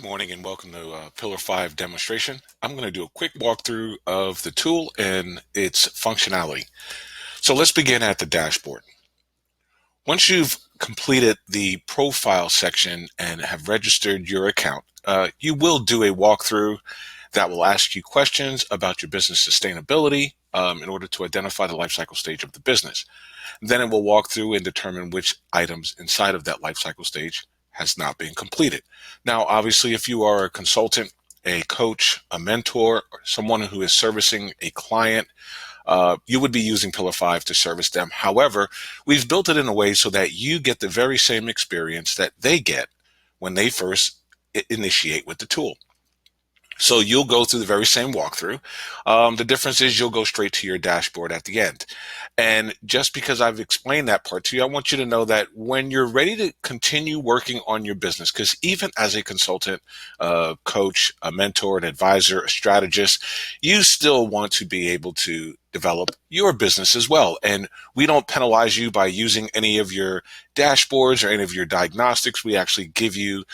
Good morning and welcome to Pillar 5 demonstration. I'm going to do a quick walkthrough of the tool and its functionality. So let's begin at the dashboard. Once you've completed the profile section and have registered your account, you will do a walkthrough that will ask you questions about your business sustainability in order to identify the life cycle stage of the business. Then it will walk through and determine which items inside of that life cycle stage has not been completed. Now, obviously, if you are a consultant, a coach, a mentor, or someone who is servicing a client, you would be using Pillar 5 to service them. However, we've built it in a way so that you get the very same experience that they get when they first initiate with the tool. So you'll go through the very same walkthrough. The difference is you'll go straight to your dashboard at the end. And just because I've explained that part to you, I want you to know that when you're ready to continue working on your business, because even as a consultant, a coach, a mentor, an advisor, a strategist, you still want to be able to develop your business as well. And we don't penalize you by using any of your dashboards or any of your diagnostics. We actually give you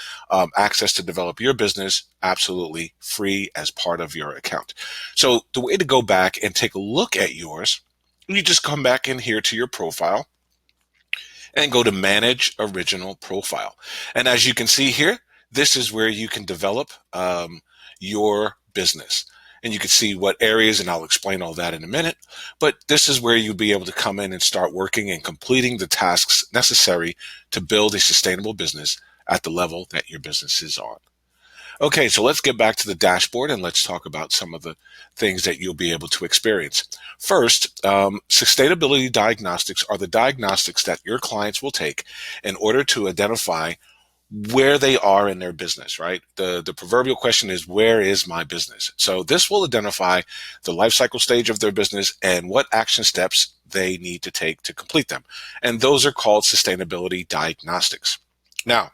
access to develop your business absolutely free as part of your account. So the way to go back and take a look at yours, you just come back in here to your profile and go to Manage Original Profile. And as you can see here, this is where you can develop your business. And you can see what areas, and I'll explain all that in a minute. But this is where you'll be able to come in and start working and completing the tasks necessary to build a sustainable business at the level that your business is on. Okay, so let's get back to the dashboard and let's talk about some of the things that you'll be able to experience. First, sustainability diagnostics are the diagnostics that your clients will take in order to identify where they are in their business, right? The proverbial question is, where is my business? So this will identify the life cycle stage of their business and what action steps they need to take to complete them. And those are called sustainability diagnostics. Now,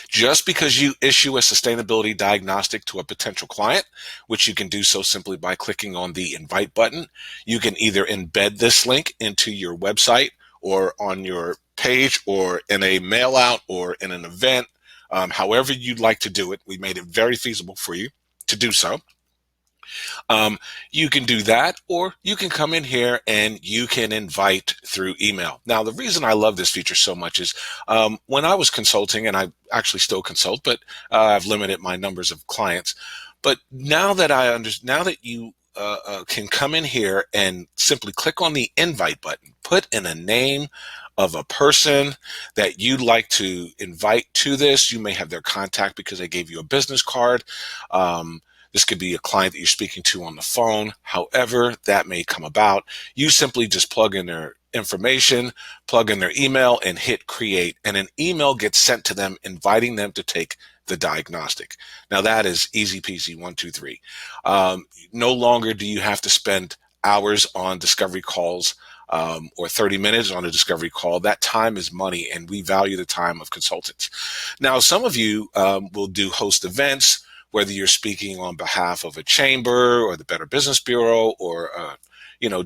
just because you issue a sustainability diagnostic to a potential client, which you can do so simply by clicking on the invite button, you can either embed this link into your website or on your page or in a mail out or in an event, however you'd like to do it. We made it very feasible for you to do so. You can do that, or you can come in here and you can invite through email. Now, the reason I love this feature so much is when I was consulting, and I actually still consult, but I've limited my numbers of clients. But now that now that you can come in here and simply click on the invite button, put in a name of a person that you'd like to invite to this. You may have their contact because they gave you a business card. This could be a client that you're speaking to on the phone. However that may come about, you simply just plug in their information, plug in their email, and hit create. And an email gets sent to them inviting them to take the diagnostic. Now that is easy peasy, 1, 2, 3. No longer do you have to spend hours on discovery calls or 30 minutes on a discovery call. That time is money, and we value the time of consultants. Now, some of you will do host events, whether you're speaking on behalf of a chamber or the Better Business Bureau or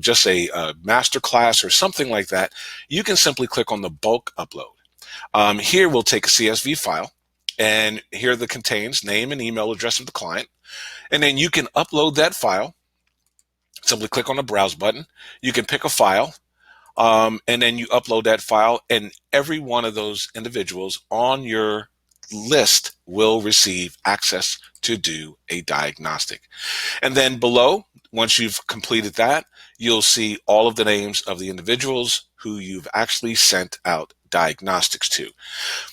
just a master class or something like that. You can simply click on the bulk upload. Here we'll take a CSV file, and here that contains name and email address of the client, and then you can upload that file. Simply click on the browse button. You can pick a file, and then you upload that file, and every one of those individuals on your list will receive access to do a diagnostic. And then below, once you've completed that, you'll see all of the names of the individuals who you've actually sent out diagnostics to.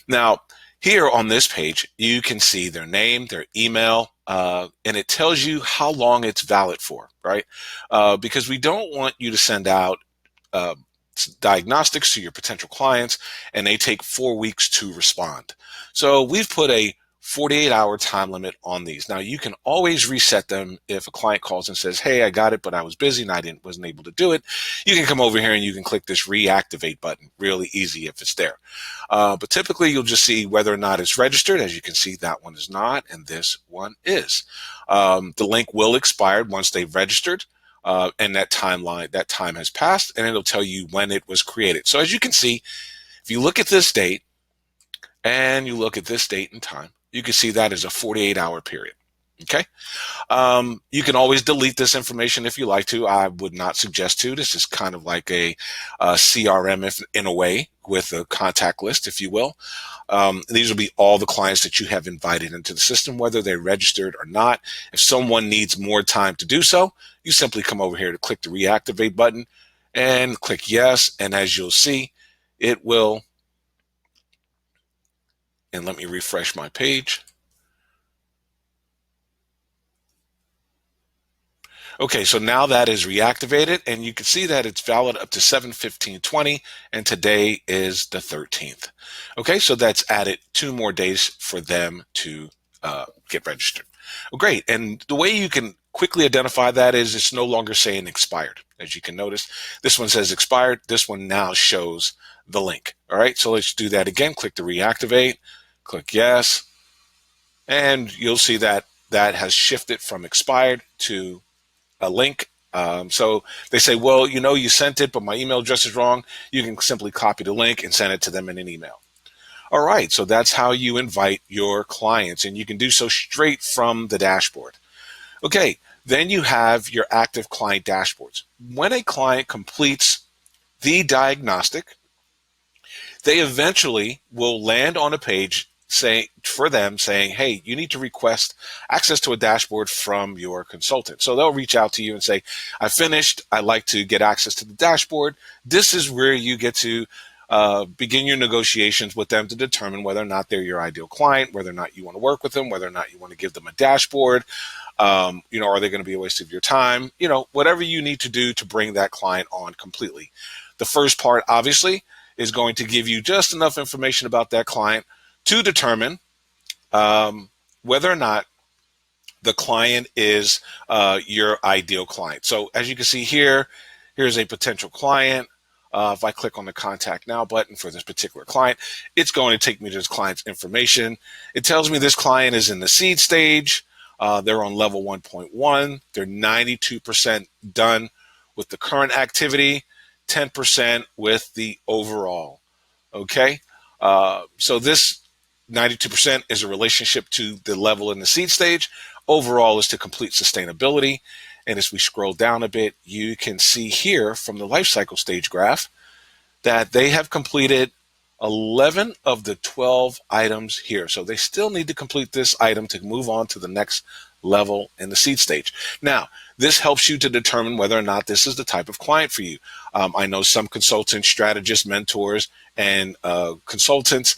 Now, here on this page, you can see their name, their email, and it tells you how long it's valid for, right? Because we don't want you to send out diagnostics to your potential clients and they take 4 weeks to respond. So we've put a 48-hour time limit on these. Now, you can always reset them if a client calls and says, hey, I got it, but I was busy and I wasn't able to do it. You can come over here and you can click this reactivate button. Really easy if it's there. But typically, you'll just see whether or not it's registered. As you can see, that one is not, and this one is. The link will expire once they've registered. And that time has passed, and it'll tell you when it was created. So as you can see, if you look at this date and you look at this date and time, You can see that is a 48-hour period. Okay. You can always delete this information if you like to. I would not suggest to. This is kind of like a CRM, if, in a way, with a contact list, if you will. These will be all the clients that you have invited into the system, whether they're registered or not. If someone needs more time to do so, you simply come over here to click the reactivate button and click yes. And as you'll see, it will, and let me refresh my page. Okay, so now that is reactivated, and you can see that it's valid up to 7/15/20, and today is the 13th. Okay, so that's added 2 more days for them to get registered. Well, great, and the way you can quickly identify that is it's no longer saying expired. As you can notice, this one says expired. This one now shows the link. All right, so let's do that again. Click the reactivate, click yes, and you'll see that that has shifted from expired to a link. So they say, well, you know, you sent it, but my email address is wrong. You can simply copy the link and send it to them in an email. All right, so that's how you invite your clients, and you can do so straight from the dashboard. Okay, then you have your active client dashboards. When a client completes the diagnostic, they eventually will land on a page for them saying, hey, you need to request access to a dashboard from your consultant. So they'll reach out to you and say, I finished, I'd like to get access to the dashboard. This is where you get to begin your negotiations with them to determine whether or not they're your ideal client, whether or not you want to work with them, whether or not you want to give them a dashboard. Are they going to be a waste of your time? Whatever you need to do to bring that client on completely. The first part, obviously, is going to give you just enough information about that client to determine whether or not the client is your ideal client. So as you can see here, here's a potential client. If I click on the contact now button for this particular client, it's going to take me to this client's information. It tells me this client is in the seed stage. They're on level 1.1. They're 92% done with the current activity, 10% with the overall. Okay. So this 92% is a relationship to the level in the seed stage. Overall is to complete sustainability. And as we scroll down a bit, you can see here from the life cycle stage graph that they have completed 11 of the 12 items here. So they still need to complete this item to move on to the next level in the seed stage. Now, this helps you to determine whether or not this is the type of client for you. I know some consultants, strategists, mentors, and consultants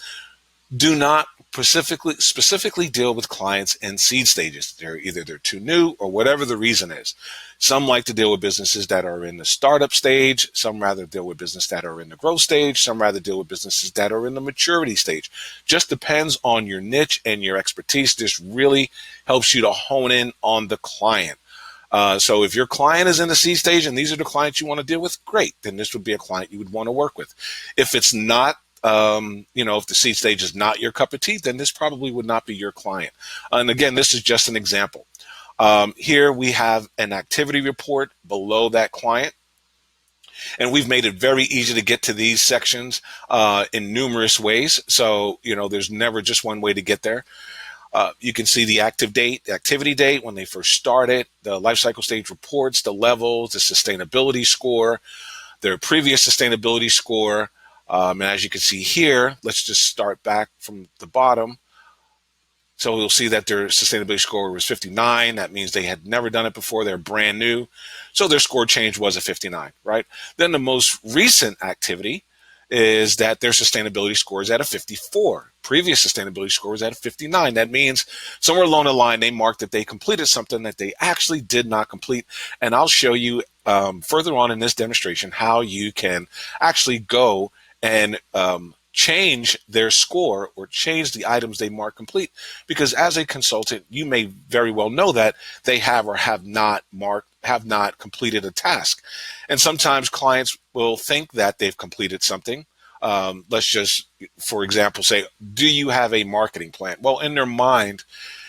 do not specifically deal with clients in seed stages. They're too new or whatever the reason is. Some like to deal with businesses that are in the startup stage. Some rather deal with business that are in the growth stage. Some rather deal with businesses that are in the maturity stage. Just depends on your niche and your expertise. This really helps you to hone in on the client. So if your client is in the seed stage and these are the clients you want to deal with, great. Then this would be a client you would want to work with. If it's not, if the seed stage is not your cup of tea, then this probably would not be your client. And again, this is just an example. Here we have an activity report below that client. And we've made it very easy to get to these sections in numerous ways. So, there's never just one way to get there. You can see the activity date, when they first started, the life cycle stage reports, the levels, the sustainability score, their previous sustainability score. And as you can see here, let's just start back from the bottom. So you'll see that their sustainability score was 59. That means they had never done it before. They're brand new. So their score change was a 59, right? Then the most recent activity is that their sustainability score is at a 54. Previous sustainability score was at a 59. That means somewhere along the line, they marked that they completed something that they actually did not complete. And I'll show you further on in this demonstration how you can actually go and change their score or change the items they mark complete. Because as a consultant, you may very well know that they have or have not completed a task. And sometimes clients will think that they've completed something. Let's just, for example, say, do you have a marketing plan? Well, in their mind,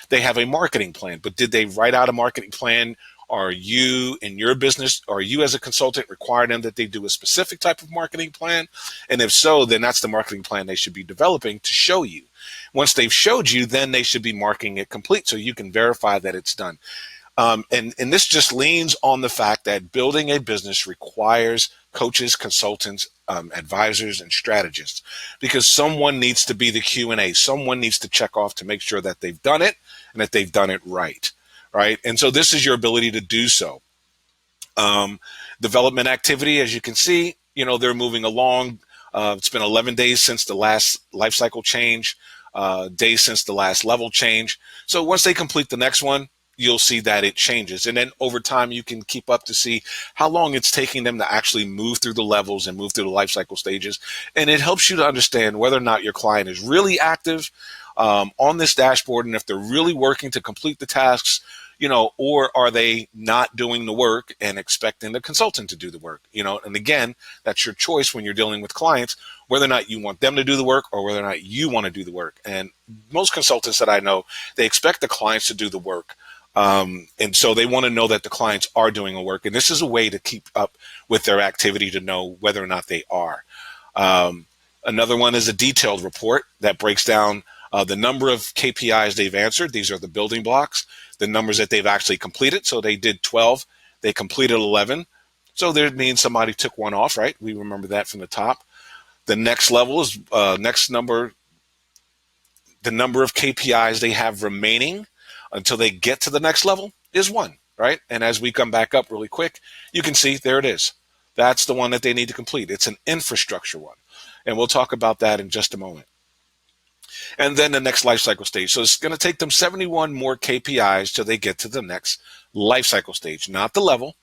they have a marketing plan, but did they write out a marketing plan? Are you in your business, or you as a consultant require them that they do a specific type of marketing plan? And if so, then that's the marketing plan they should be developing to show you. Once they've showed you, then they should be marking it complete so you can verify that it's done. And this just leans on the fact that building a business requires coaches, consultants, advisors, and strategists, because someone needs to be the Q&A. Someone needs to check off to make sure that they've done it and that they've done it right. Right. And so this is your ability to do so. Development activity, as you can see, they're moving along. It's been 11 days since the last life cycle change, days since the last level change. So once they complete the next one, you'll see that it changes. And then over time, you can keep up to see how long it's taking them to actually move through the levels and move through the life cycle stages. And it helps you to understand whether or not your client is really active on this dashboard, and if they're really working to complete the tasks, or are they not doing the work and expecting the consultant to do the work? And again, that's your choice when you're dealing with clients, whether or not you want them to do the work or whether or not you want to do the work. And most consultants that I know, they expect the clients to do the work. And so they want to know that the clients are doing the work. And this is a way to keep up with their activity to know whether or not they are. Another one is a detailed report that breaks down the number of KPIs they've answered. These are the building blocks, the numbers that they've actually completed. So they did 12, they completed 11. So that means somebody took one off, right? We remember that from the top. The next level is next number, the number of KPIs they have remaining until they get to the next level is 1, right? And as we come back up really quick, you can see there it is. That's the one that they need to complete. It's an infrastructure one. And we'll talk about that in just a moment. And then the next life cycle stage. So it's going to take them 71 more KPIs till they get to the next life cycle stage, not the level.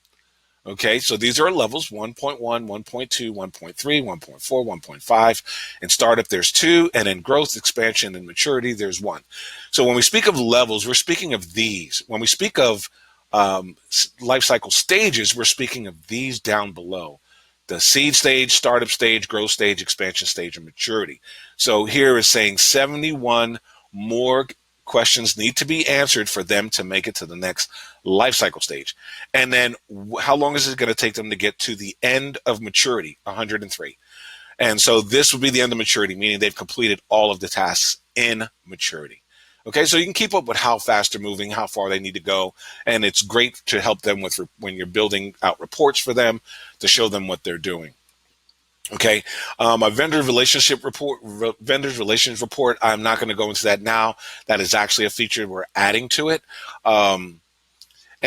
Okay, so these are levels 1.1, 1.2, 1.3, 1.4, 1.5. In startup, there's 2, and in growth, expansion, and maturity, there's 1. So when we speak of levels, we're speaking of these. When we speak of life cycle stages, we're speaking of these down below. The seed stage, startup stage, growth stage, expansion stage, and maturity. So here is saying 71 more questions need to be answered for them to make it to the next life cycle stage. And then how long is it going to take them to get to the end of maturity? 103. And so this would be the end of maturity, meaning they've completed all of the tasks in maturity. Okay, so you can keep up with how fast they're moving, how far they need to go. And it's great to help them with when you're building out reports for them to show them what they're doing. Okay, a vendors relations report. I'm not going to go into that now. That is actually a feature we're adding to it. And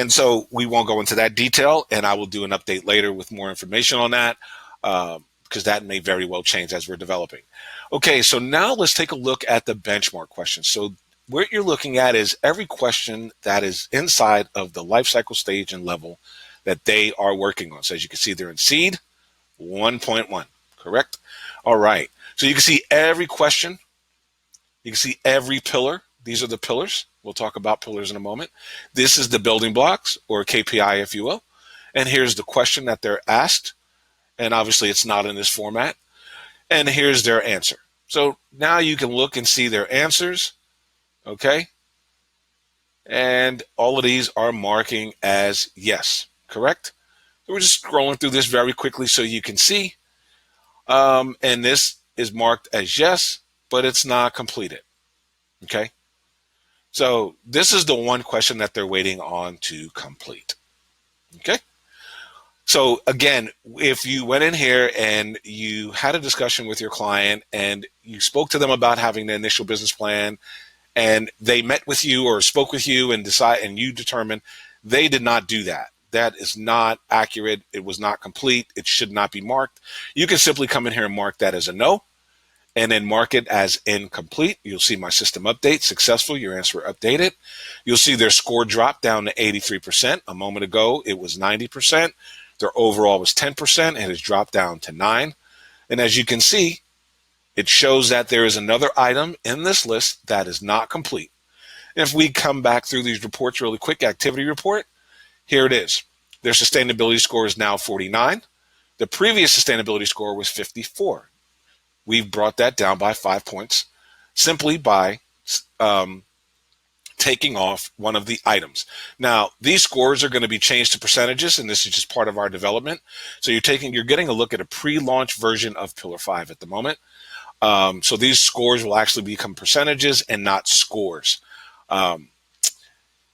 so we won't go into that detail, and I will do an update later with more information on that, because that may very well change as we're developing. Okay, so now let's take a look at the benchmark questions. So what you're looking at is every question that is inside of the life cycle stage and level that they are working on. So as you can see, they're in seed 1.1, correct? All right. So you can see every question. You can see every pillar. These are the pillars. We'll talk about pillars in a moment. This is the building blocks, or KPI, if you will. And here's the question that they're asked. And obviously it's not in this format. And here's their answer. So now you can look and see their answers. Okay. And all of these are marking as yes, correct? So we're just scrolling through this very quickly so you can see. And this is marked as yes, but it's not completed. Okay. So this is the one question that they're waiting on to complete. Okay. So again, if you went in here and you had a discussion with your client and you spoke to them about having the initial business plan, and they met with you or spoke with you and you determined they did not do that. That is not accurate. It was not complete. It should not be marked. You can simply come in here and mark that as a no, and then mark it as incomplete. You'll see my system update, successful, your answer updated. You'll see their score drop down to 83%. A moment ago, it was 90%. Their overall was 10%, and it has dropped down to 9. And as you can see, it shows that there is another item in this list that is not complete. If we come back through these reports really quick, activity report, here it is. Their sustainability score is now 49. The previous sustainability score was 54. We've brought that down by 5 points simply by taking off one of the items. Now, these scores are going to be changed to percentages, and this is just part of our development. So you're getting a look at a pre-launch version of Pillar 5 at the moment. So these scores will actually become percentages and not scores. Um,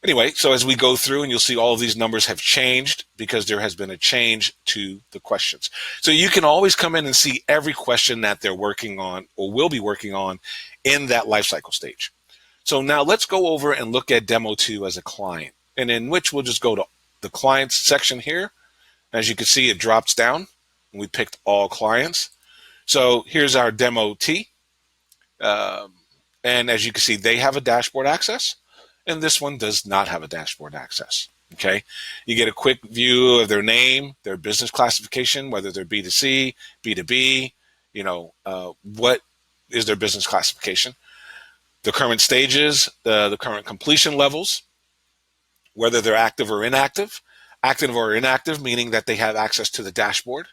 Anyway, so as we go through, and you'll see all of these numbers have changed because there has been a change to the questions. So you can always come in and see every question that they're working on or will be working on in that lifecycle stage. So now let's go over and look at demo 2 as a client, and in which we'll just go to the clients section here. As you can see, it drops down, and we picked all clients. So here's our demo T. And as you can see, they have a dashboard access, and this one does not have a dashboard access. Okay, you get a quick view of their name, their business classification, whether they're B2C, B2B, what is their business classification, the current stages, the current completion levels, whether they're active or inactive. Active or inactive, meaning that they have access to the dashboard,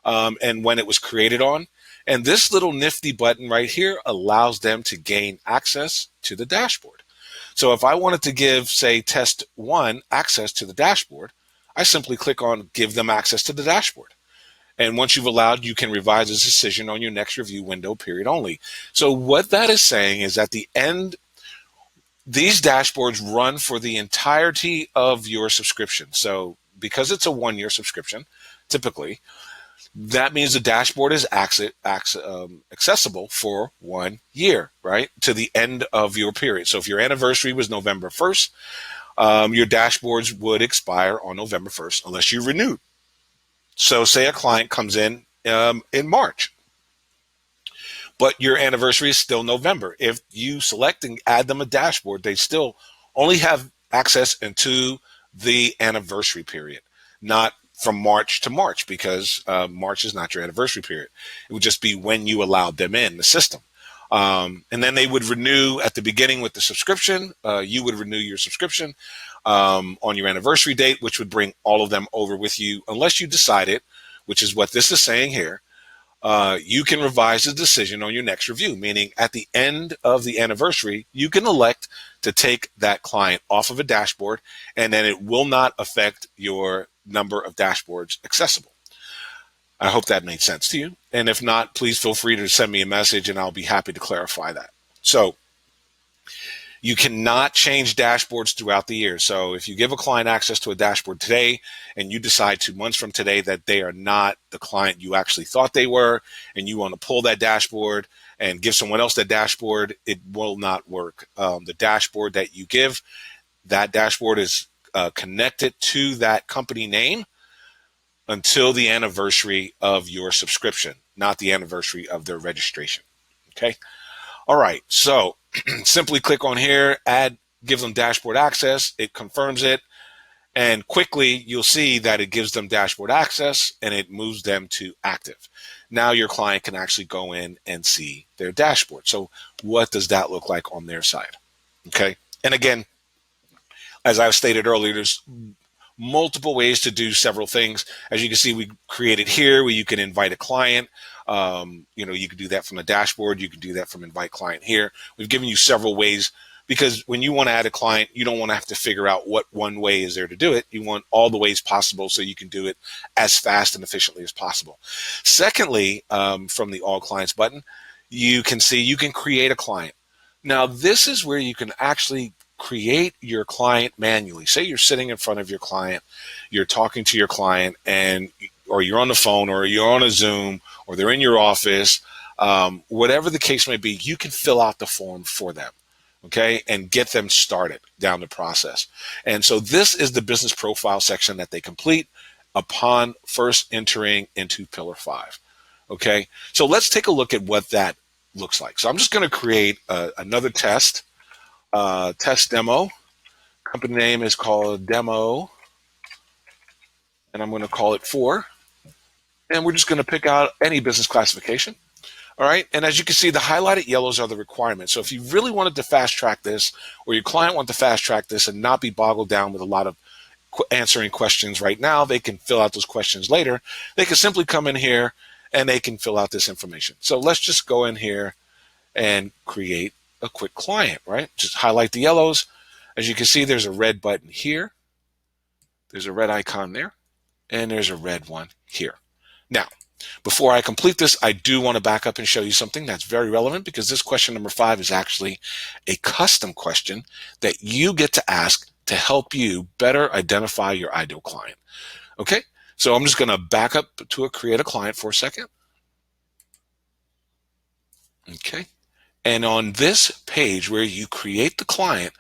and when it was created on. And this little nifty button right here allows them to gain access to the dashboard. So if I wanted to give, say, test 1 access to the dashboard, I simply click on give them access to the dashboard. And once you've allowed, you can revise this decision on your next review window period only. So what that is saying is at the end, these dashboards run for the entirety of your subscription. So because it's a 1-year subscription, typically, that means the dashboard is accessible for 1 year, right? To the end of your period. So if your anniversary was November 1st, your dashboards would expire on November 1st unless you renewed. So say a client comes in March, but your anniversary is still November. If you select and add them a dashboard, they still only have access into the anniversary period, not from March to March, because March is not your anniversary period. It would just be when you allowed them in the system. And then they would renew at the beginning with the subscription. You would renew your subscription on your anniversary date, which would bring all of them over with you, unless you decided, which is what this is saying here, you can revise the decision on your next review, meaning at the end of the anniversary, you can elect to take that client off of a dashboard, and then it will not affect your number of dashboards accessible. I hope that made sense to you. And if not, please feel free to send me a message and I'll be happy to clarify that. So you cannot change dashboards throughout the year. So if you give a client access to a dashboard today and you decide 2 months from today that they are not the client you actually thought they were, and you want to pull that dashboard and give someone else that dashboard, it will not work. The dashboard that you give, that dashboard is connected to that company name until the anniversary of your subscription, not the anniversary of their registration. Okay. All right. So simply click on here, give them dashboard access. It confirms it. And quickly you'll see that it gives them dashboard access and it moves them to active. Now your client can actually go in and see their dashboard. So what does that look like on their side? Okay. And again, as I've stated earlier, there's multiple ways to do several things. As you can see, we created here where you can invite a client. You can do that from the dashboard. You can do that from invite client here. We've given you several ways because when you want to add a client, you don't want to have to figure out what one way is there to do it. You want all the ways possible so you can do it as fast and efficiently as possible. Secondly, from the All Clients button, you can see you can create a client. Now, this is where you can actually create your client manually. Say you're sitting in front of your client, you're talking to your client, or you're on the phone, or you're on a Zoom, or they're in your office, whatever the case may be, you can fill out the form for them, okay, and get them started down the process. And so this is the business profile section that they complete upon first entering into Pillar 5, okay? So let's take a look at what that looks like. So I'm just going to create another test demo. Company name is called Demo, and I'm going to call it 4. And we're just going to pick out any business classification. All right. And as you can see, the highlighted yellows are the requirements. So if you really wanted to fast track this, or your client wanted to fast track this and not be boggled down with a lot of answering questions right now, they can fill out those questions later. They can simply come in here and they can fill out this information. So let's just go in here and create a quick client, right? Just highlight the yellows. As you can see, there's a red button here. There's a red icon there, and there's a red one here. Now, Before I complete this, I do want to back up and show you something that's very relevant, because this question number 5 is actually a custom question that you get to ask to help you better identify your ideal client. Okay, so I'm just going to back up to create a client for a second. Okay, and on this page where you create the client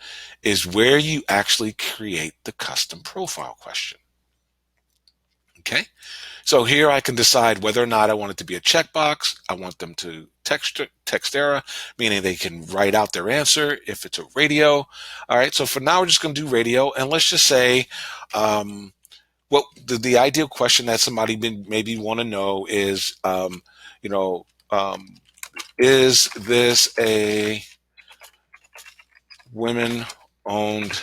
is where you actually create the custom profile question. Okay, so here I can decide whether or not I want it to be a checkbox. I want them to text error, meaning they can write out their answer if it's a radio. All right, so for now we're just going to do radio, and let's just say what the ideal question that somebody maybe want to know is, is this a women-owned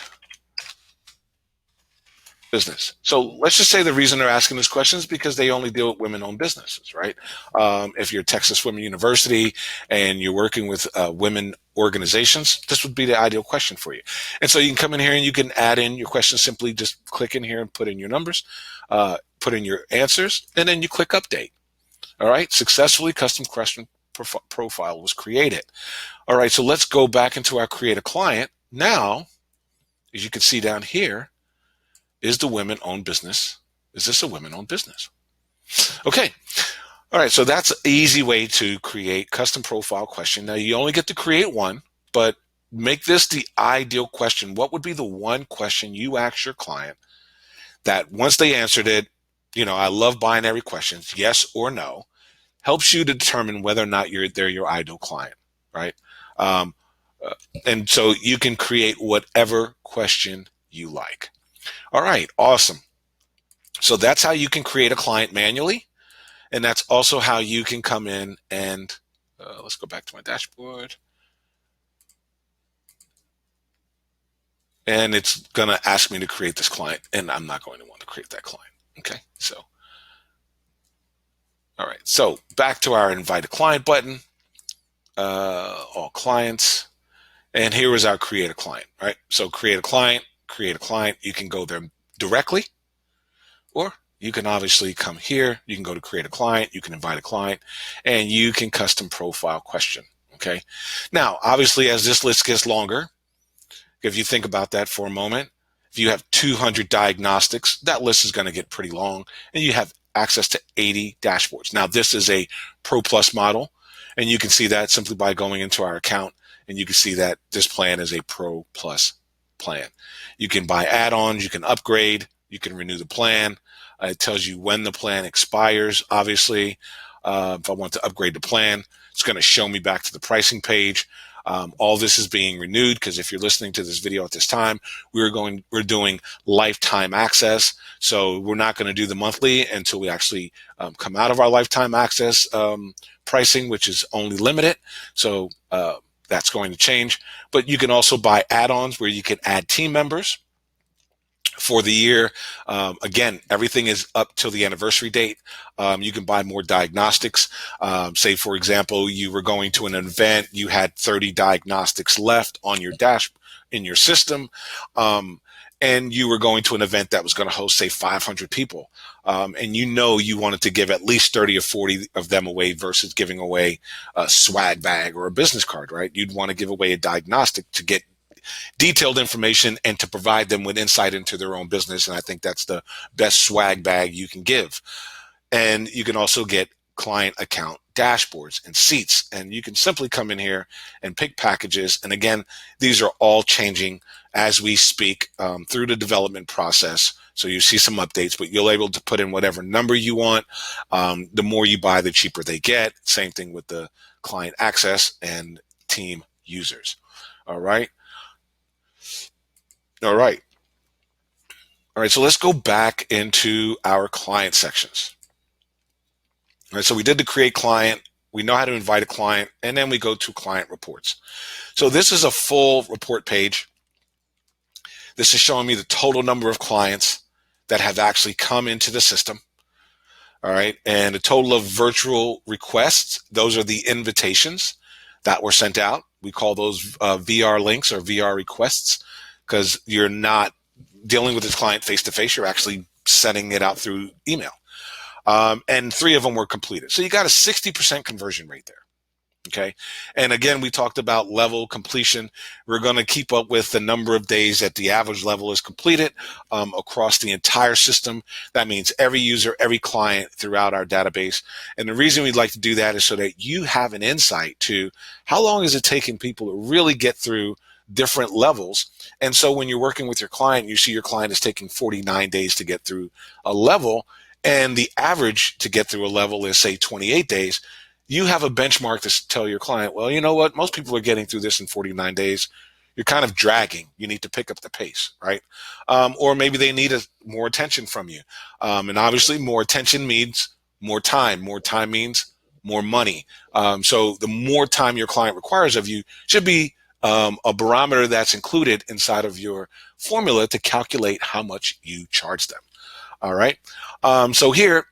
business? So let's just say the reason they're asking this question is because they only deal with women-owned businesses, right? If you're Texas Women University and you're working with women organizations, this would be the ideal question for you. And so you can come in here and you can add in your question. Simply just click in here and put in your numbers, put in your answers, and then you click update. All right, successfully custom question profile was created. All right, so let's go back into our create a client. Now, as you can see down here, is the women-owned business, is this a women-owned business? Okay. All right. So that's an easy way to create custom profile question. Now you only get to create one, but make this the ideal question. What would be the one question you ask your client that once they answered it, I love binary questions, yes or no, helps you to determine whether or not they're your ideal client, right? And so you can create whatever question you like. All right, awesome. So that's how you can create a client manually. And that's also how you can come in and let's go back to my dashboard. And it's going to ask me to create this client, and I'm not going to want to create that client. Okay, so, all right. So back to our invite a client button, all clients. And here is our create a client, right? So create a client. You can go there directly, or you can obviously come here. You can go to create a client. You can invite a client, and you can custom profile question. Okay. Now, obviously, as this list gets longer, if you think about that for a moment, if you have 200 diagnostics, that list is going to get pretty long, and you have access to 80 dashboards. Now, this is a Pro Plus model, and you can see that simply by going into our account, and you can see that this plan is a Pro Plus plan. You can buy add-ons, you can upgrade, you can renew the plan. It tells you when the plan expires, obviously. If I want to upgrade the plan, it's going to show me back to the pricing page. All this is being renewed because if you're listening to this video at this time, we're doing lifetime access. So we're not going to do the monthly until we actually come out of our lifetime access pricing, which is only limited. So that's going to change. But you can also buy add-ons where you can add team members for the year. Again, everything is up till the anniversary date. You can buy more diagnostics. Say, for example, you were going to an event, you had 30 diagnostics left on your in your system, and you were going to an event that was going to host, say, 500 people. And you wanted to give at least 30 or 40 of them away versus giving away a swag bag or a business card, right? You'd want to give away a diagnostic to get detailed information and to provide them with insight into their own business. And I think that's the best swag bag you can give. And you can also get client account dashboards and seats. And you can simply come in here and pick packages. And again, these are all changing as we speak through the development process. So you see some updates, but you'll be able to put in whatever number you want. The more you buy, the cheaper they get. Same thing with the client access and team users. All right. All right. All right. So let's go back into our client sections. All right. So we did the create client. We know how to invite a client, and then we go to client reports. So this is a full report page. This is showing me the total number of clients that have actually come into the system. All right. And a total of virtual requests. Those are the invitations that were sent out. We call those VR links or VR requests because you're not dealing with this client face to face. You're actually sending it out through email. and 3 of them were completed. So you got a 60% conversion rate there. Okay. And again, we talked about level completion. We're going to keep up with the number of days that the average level is completed across the entire system. That means every user, every client throughout our database. And the reason we'd like to do that is so that you have an insight to how long is it taking people to really get through different levels. And so when you're working with your client, you see your client is taking 49 days to get through a level, and the average to get through a level is, say, 28 days. You have a benchmark to tell your client, well, you know what? Most people are getting through this in 49 days. You're kind of dragging. You need to pick up the pace, right? Or maybe they need more attention from you. And obviously, more attention means more time. More time means more money. So the more time your client requires of you should be a barometer that's included inside of your formula to calculate how much you charge them. All right. So here,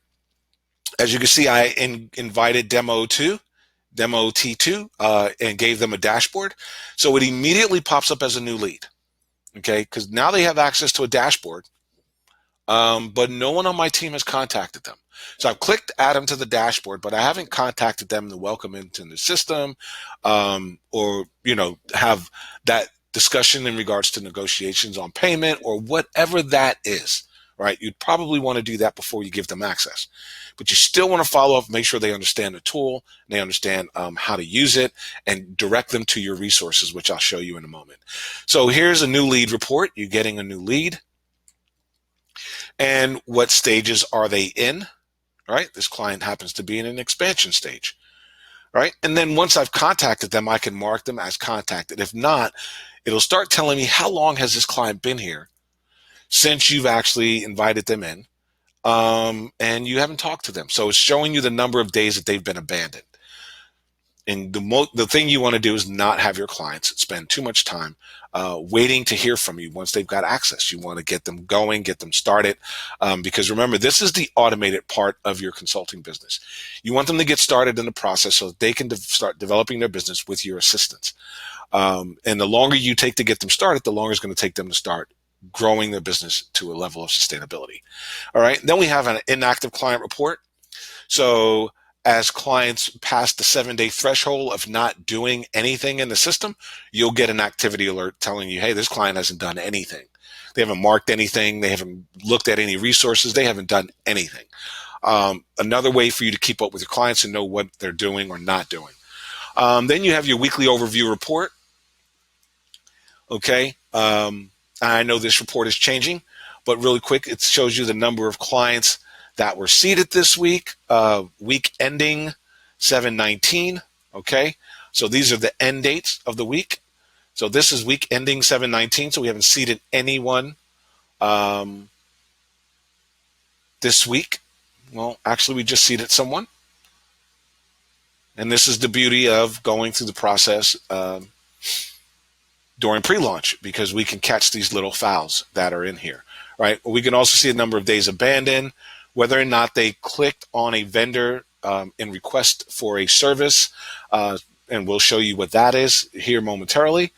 as you can see, I invited Demo T2, and gave them a dashboard. So it immediately pops up as a new lead, okay? Because now they have access to a dashboard, but no one on my team has contacted them. So I've clicked add them to the dashboard, but I haven't contacted them to welcome into the system, or, have that discussion in regards to negotiations on payment or whatever that is, right? You'd probably want to do that before you give them access. But you still want to follow up, make sure they understand the tool, they understand how to use it, and direct them to your resources, which I'll show you in a moment. So here's a new lead report. You're getting a new lead. And what stages are they in? Right? This client happens to be in an expansion stage. Right? And then once I've contacted them, I can mark them as contacted. If not, it'll start telling me how long has this client been here since you've actually invited them in. And you haven't talked to them. So it's showing you the number of days that they've been abandoned. And the thing you want to do is not have your clients spend too much time waiting to hear from you once they've got access. You want to get them going, get them started, because remember, this is the automated part of your consulting business. You want them to get started in the process so that they can start developing their business with your assistance. And the longer you take to get them started, the longer it's going to take them to start growing their business to a level of sustainability. All right. Then we have an inactive client report. So as clients pass the 7-day threshold of not doing anything in the system, you'll get an activity alert telling you, hey, this client hasn't done anything. They haven't marked anything. They haven't looked at any resources. They haven't done anything. Another way for you to keep up with your clients and know what they're doing or not doing. Then you have your weekly overview report. Okay. I know this report is changing, but really quick, it shows you the number of clients that were seated this week, week ending 7/19. Okay. So these are the end dates of the week. So this is week ending 7/19. So we haven't seated anyone this week. Well, actually, we just seated someone. And this is the beauty of going through the process during pre-launch, because we can catch these little fouls that are in here, right? We can also see the number of days abandoned, whether or not they clicked on a vendor in request for a service, and we'll show you what that is here momentarily.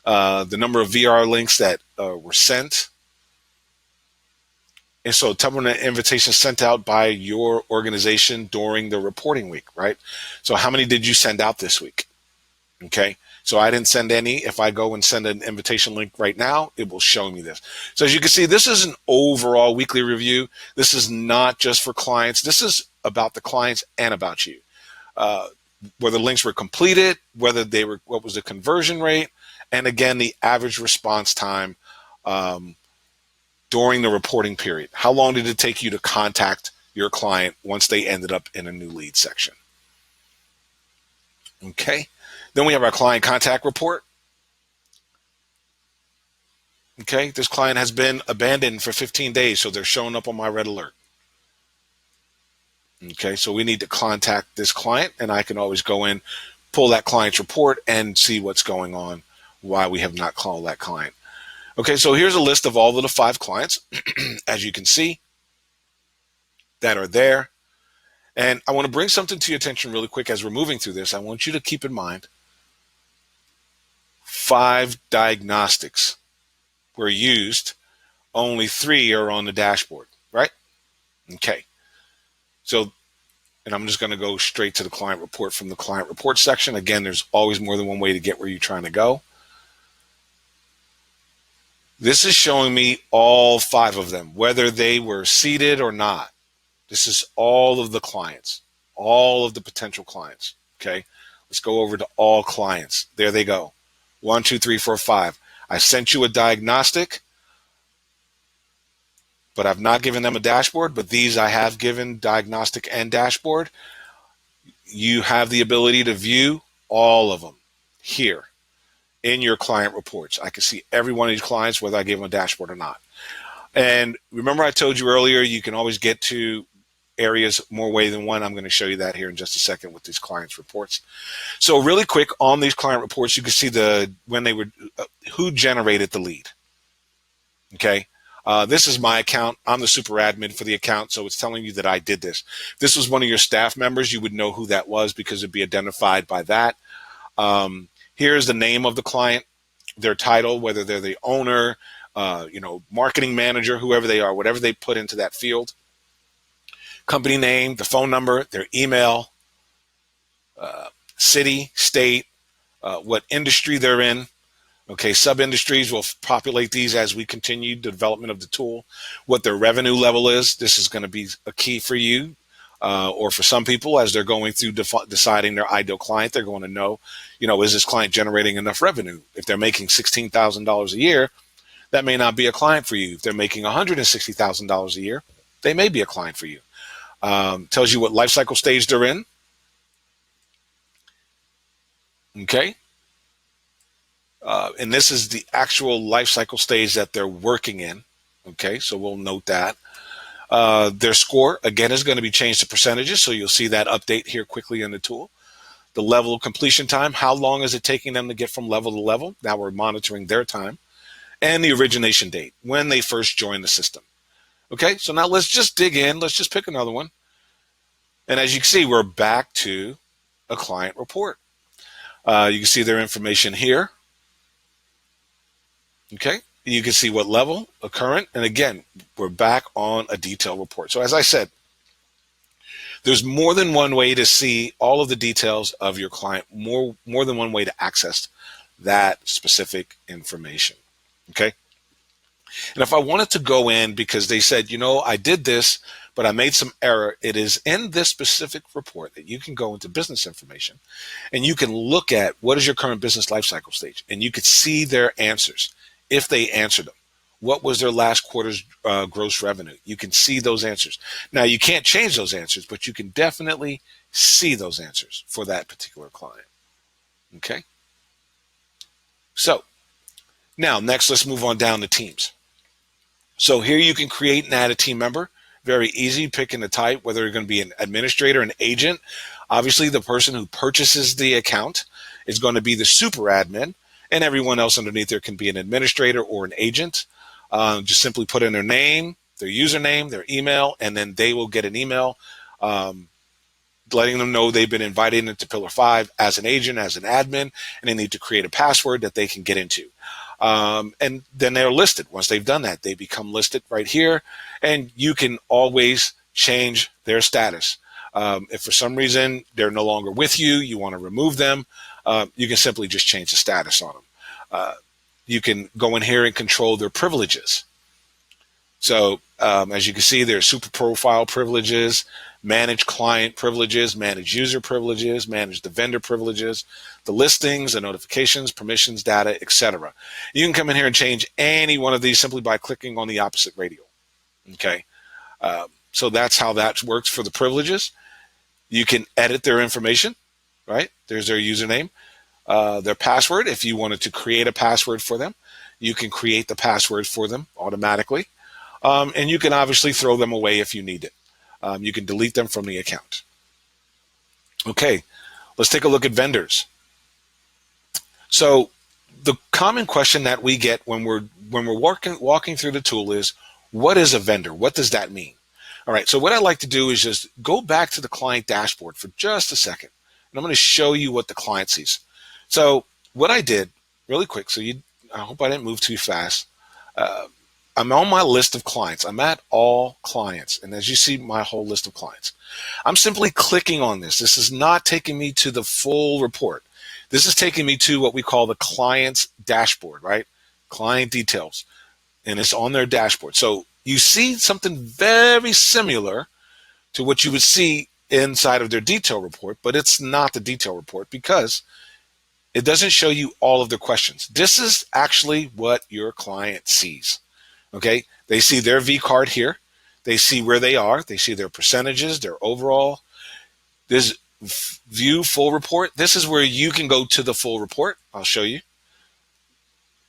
The number of VR links that were sent. And so tell them an invitation sent out by your organization during the reporting week, right? So how many did you send out this week? Okay. So I didn't send any. If I go and send an invitation link right now, it will show me this. So as you can see, this is an overall weekly review. This is not just for clients. This is about the clients and about you. Whether links were completed, whether they were, what was the conversion rate, and again, the average response time during the reporting period. How long did it take you to contact your client once they ended up in a new lead section? Okay. Then we have our client contact report. Okay, this client has been abandoned for 15 days, so they're showing up on my red alert. Okay, so we need to contact this client, and I can always go in, pull that client's report, and see what's going on, why we have not called that client. Okay, so here's a list of all of the 5 clients, as you can see, that are there. And I want to bring something to your attention really quick as we're moving through this. I want you to keep in mind 5 diagnostics were used, only 3 are on the dashboard, right? Okay. So, and I'm just going to go straight to the client report from the client report section. Again, there's always more than one way to get where you're trying to go. This is showing me all 5 of them, whether they were seated or not. This is all of the clients, all of the potential clients. Okay. Let's go over to all clients. There they go. 1, 2, 3, 4, 5. I sent you a diagnostic, but I've not given them a dashboard, but these I have given diagnostic and dashboard. You have the ability to view all of them here in your client reports. I can see every one of these clients, whether I gave them a dashboard or not. And remember I told you earlier, you can always get to areas more way than one. I'm going to show you that here in just a second with these clients reports. So really quick on these client reports, you can see when they were, who generated the lead. Okay. This is my account. I'm the super admin for the account, so it's telling you that I did this. If this was one of your staff members, you would know who that was because it'd be identified by that. Here's the name of the client, their title, whether they're the owner, marketing manager, whoever they are, whatever they put into that field. Company name, the phone number, their email, city, state, what industry they're in. Okay, sub-industries will populate these as we continue the development of the tool. What their revenue level is, this is going to be a key for you or for some people as they're going through deciding their ideal client. They're going to know, is this client generating enough revenue? If they're making $16,000 a year, that may not be a client for you. If they're making $160,000 a year, they may be a client for you. Tells you what life cycle stage they're in. Okay. And this is the actual life cycle stage that they're working in. Okay, so we'll note that. Their score, again, is going to be changed to percentages, so you'll see that update here quickly in the tool. The level of completion time, how long is it taking them to get from level to level? Now we're monitoring their time. And the origination date, when they first joined the system. Okay, so now let's just dig in. Let's just pick another one. And as you can see, we're back to a client report. You can see their information here. Okay, you can see what level, a current, and again, we're back on a detailed report. So as I said, there's more than one way to see all of the details of your client, more than one way to access that specific information. Okay, and if I wanted to go in because they said, I did this, but I made some error, it is in this specific report that you can go into business information and you can look at what is your current business life cycle stage, and you could see their answers. If they answered them, what was their last quarter's gross revenue? You can see those answers. Now, you can't change those answers, but you can definitely see those answers for that particular client. Okay. So now next, let's move on down to teams. So here you can create and add a team member. Very easy, picking the type, whether you're going to be an administrator, an agent. Obviously, the person who purchases the account is going to be the super admin. And everyone else underneath there can be an administrator or an agent. Just simply put in their name, their username, their email, and then they will get an email letting them know they've been invited into Pillar 5 as an agent, as an admin, and they need to create a password that they can get into. And then they're listed. Once they've done that, they become listed right here, and you can always change their status. If for some reason they're no longer with you, you want to remove them, you can simply just change the status on them. You can go in here and control their privileges. So as you can see, there's super profile privileges, manage client privileges, manage user privileges, manage the vendor privileges, the listings, the notifications, permissions, data, etc. You can come in here and change any one of these simply by clicking on the opposite radial. Okay, so that's how that works for the privileges. You can edit their information, right? There's their username, their password. If you wanted to create a password for them, you can create the password for them automatically. And you can obviously throw them away if you need it. You can delete them from the account. Okay, let's take a look at vendors. So the common question that we get when we're walking through the tool is, what is a vendor? What does that mean? All right, so what I'd like to do is just go back to the client dashboard for just a second. And I'm going to show you what the client sees. So what I did really quick, I hope I didn't move too fast. I'm on my list of clients. I'm at all clients. And as you see my whole list of clients, I'm simply clicking on this. This is not taking me to the full report. This is taking me to what we call the client's dashboard, right? Client details. And it's on their dashboard. So you see something very similar to what you would see inside of their detail report, but it's not the detail report because it doesn't show you all of their questions. This is actually what your client sees. Okay, they see their V card here. They see where they are. They see their percentages, their overall. There's view full report. This is where you can go to the full report. I'll show you.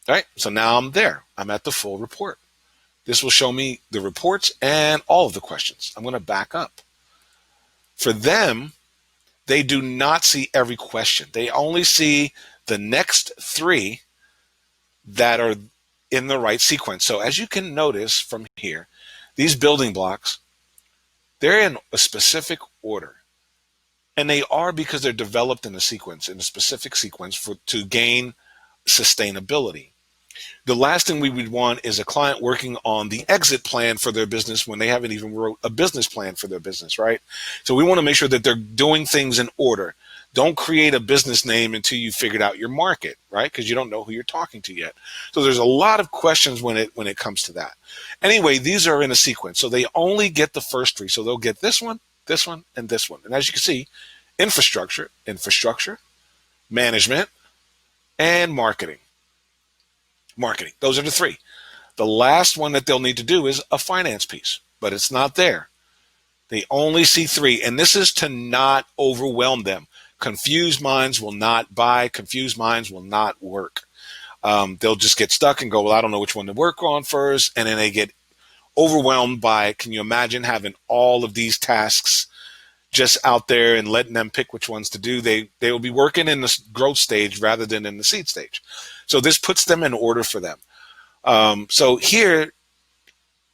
All right, so now I'm there. I'm at the full report. This will show me the reports and all of the questions. I'm going to back up. For them, they do not see every question. They only see the next 3 that are in the right sequence. So as you can notice from here, these building blocks, they're in a specific order. And they are because they're developed in a sequence, in a specific sequence to gain sustainability. The last thing we would want is a client working on the exit plan for their business when they haven't even wrote a business plan for their business, right? So we want to make sure that they're doing things in order. Don't create a business name until you figured out your market, right? Because you don't know who you're talking to yet. So there's a lot of questions when it comes to that. Anyway, these are in a sequence. So they only get the first 3. So they'll get this one, and this one. And as you can see, infrastructure, management, and marketing. Those are the 3. The last one that they'll need to do is a finance piece, but it's not there. They only see 3, and this is to not overwhelm them. Confused minds will not buy. Confused minds will not work. They'll just get stuck and go, well, I don't know which one to work on first, and then they get overwhelmed by, can you imagine having all of these tasks just out there and letting them pick which ones to do? They will be working in the growth stage rather than in the seed stage. So this puts them in order for them. So here,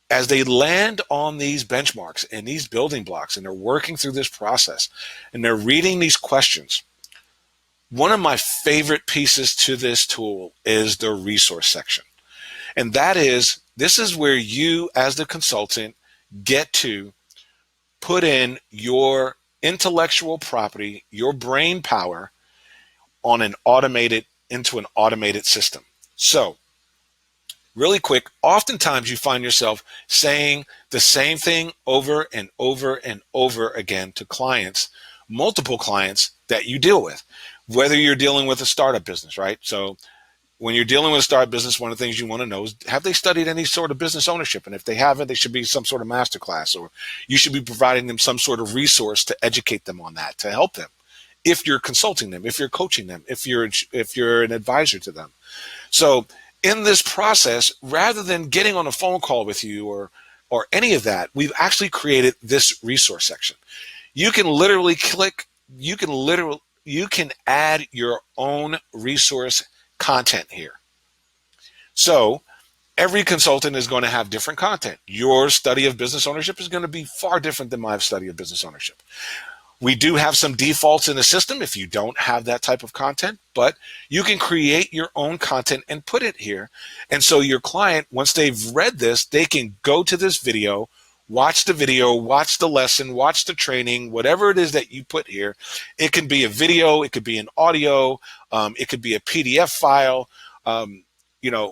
as they land on these benchmarks and these building blocks, and they're working through this process, and they're reading these questions, one of my favorite pieces to this tool is the resource section. And that is, this is where you, as the consultant, get to put in your intellectual property, your brain power into an automated system. So really quick, oftentimes you find yourself saying the same thing over and over and over again to clients, multiple clients that you deal with, whether you're dealing with a startup business, right? So when you're dealing with a startup business, one of the things you want to know is, have they studied any sort of business ownership? And if they haven't, they should be some sort of masterclass, or you should be providing them some sort of resource to educate them on that, to help them. If you're consulting them, if you're coaching them, if you're an advisor to them. So in this process, rather than getting on a phone call with you or any of that, we've actually created this resource section. You can literally click, you can add your own resource content here. So every consultant is going to have different content. Your study of business ownership is going to be far different than my study of business ownership. We do have some defaults in the system if you don't have that type of content, but you can create your own content and put it here. And so your client, once they've read this, they can go to this video, watch the lesson, watch the training, whatever it is that you put here. It can be a video, it could be an audio, it could be a PDF file,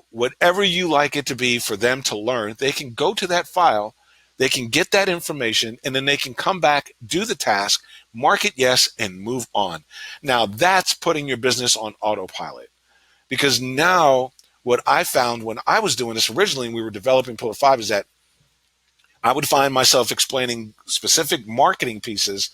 whatever you like it to be for them to learn. They can go to that file, they can get that information, and then they can come back, do the task, mark it yes, and move on. Now that's putting your business on autopilot, because now what I found when I was doing this originally and we were developing Pillar 5 is that I would find myself explaining specific marketing pieces